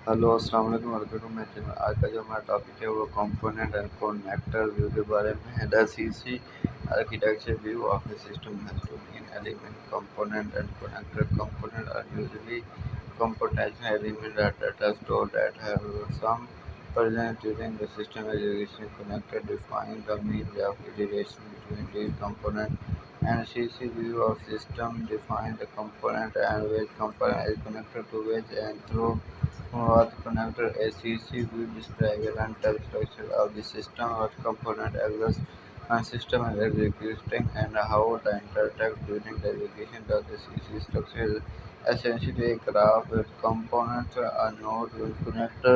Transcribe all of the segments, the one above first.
Hello अस्सलाम वालेकुम welcome to my channel. आज का जो हमारा टॉपिक है वो कंपोनेंट एंड कनेक्टर व्यू के बारे में है। The CC architecture view of the system has two main element component and connector. Component are usually computational elements that data store that have some presence during the system execution. Connector define the means of relation between these components, and CC view of system define the component and which component is connected to which and through what connector. A CC view describes the runtime structure of the system, what component exists when system is executing, and how they interact during the execution of the CC structure. Is essentially a graph with components, a node with connector,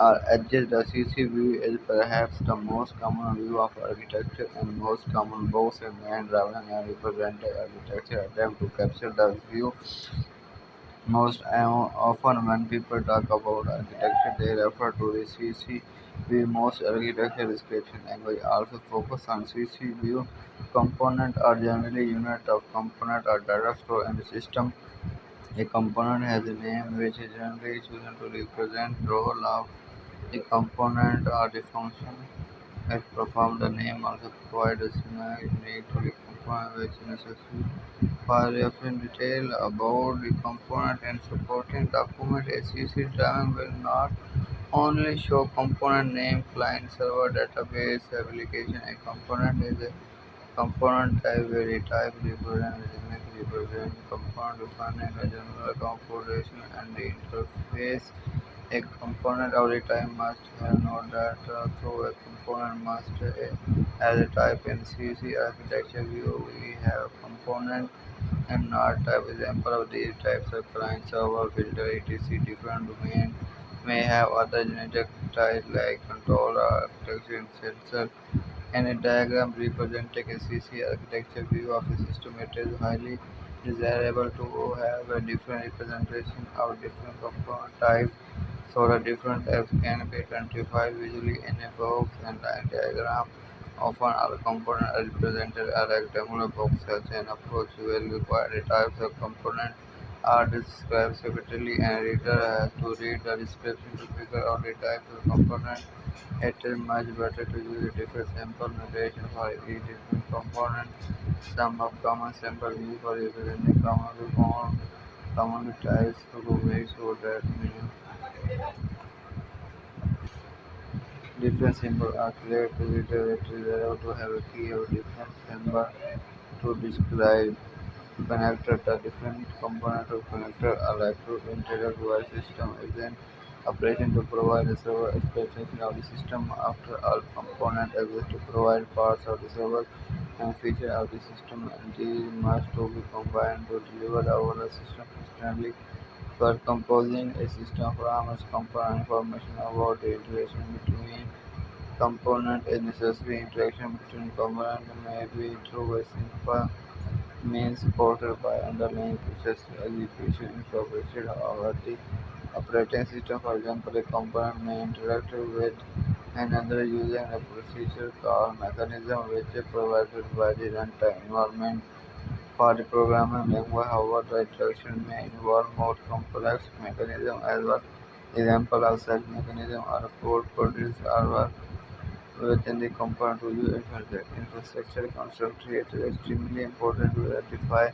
or edges. The CC view is perhaps the most common view of architecture and most common both in main drawing and representative architecture attempt to capture the view. Most often, when people talk about architecture, they refer to the CC view. Most architecture description language also focus on CC view. Component are generally unit of component or data store in the system. A component has a name which is generally chosen to represent role of the component or the function it performs. The name also provides a semantic need to the component which is necessary for referring detail about the component and supporting document. A CC drawing will not only show component name, client, server, database, application. A component is a component type where a type represents a unique represent component defining a general configuration and the interface. A component of the type must have no data, so a component must has a type. In CC architecture view, we have component and not type. Example of these types are client, server, filter, etc. Different domain may have other genetic types like controller, architecture, and sensor. In a diagram representing a CC architecture view of a system, it is highly desirable to have a different representation of different component types so the different types can be identified visually in a box and line diagram. Often all components are represented as rectangular boxes. An approach will require the types of components are described separately and reader has to read the description to figure out the type of component. It is much better to use a different sample notation for each different component. Some of common sample used for representing common types to make sure that different symbols are clear to reader. It is allowed to have a key or different symbol to describe connector. The different components of connector are like to interact with the system is an operation to provide a server expectation of the system. After all components exist to provide parts of the server and features of the system, and these must to be combined to deliver our system instantly. For composing a system from its component, information about the interaction between components is necessary. Interaction between components may be through a simple means supported by underlying process execution incorporated over the operating system. For example, a component may interact with another using a procedure call mechanism which is provided by the runtime environment. For the programming language, however, the interaction may involve more complex mechanisms as well. Example of such mechanism are code produced or work within the component to use infrastructure concept. It is extremely important to identify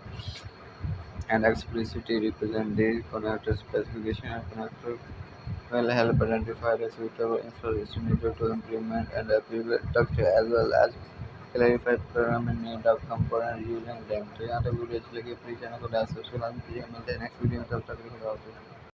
and explicitly represent the connector specification and connector will help identify the suitable infrastructure needed to implement and approve structure as well as clarify programming need of component using them. तो यहाँ तक video अच्छी लगी please channel को like subscribe कीजिए। मिलते हैं next video में, तब तक के लिए खुदा हाफिज़।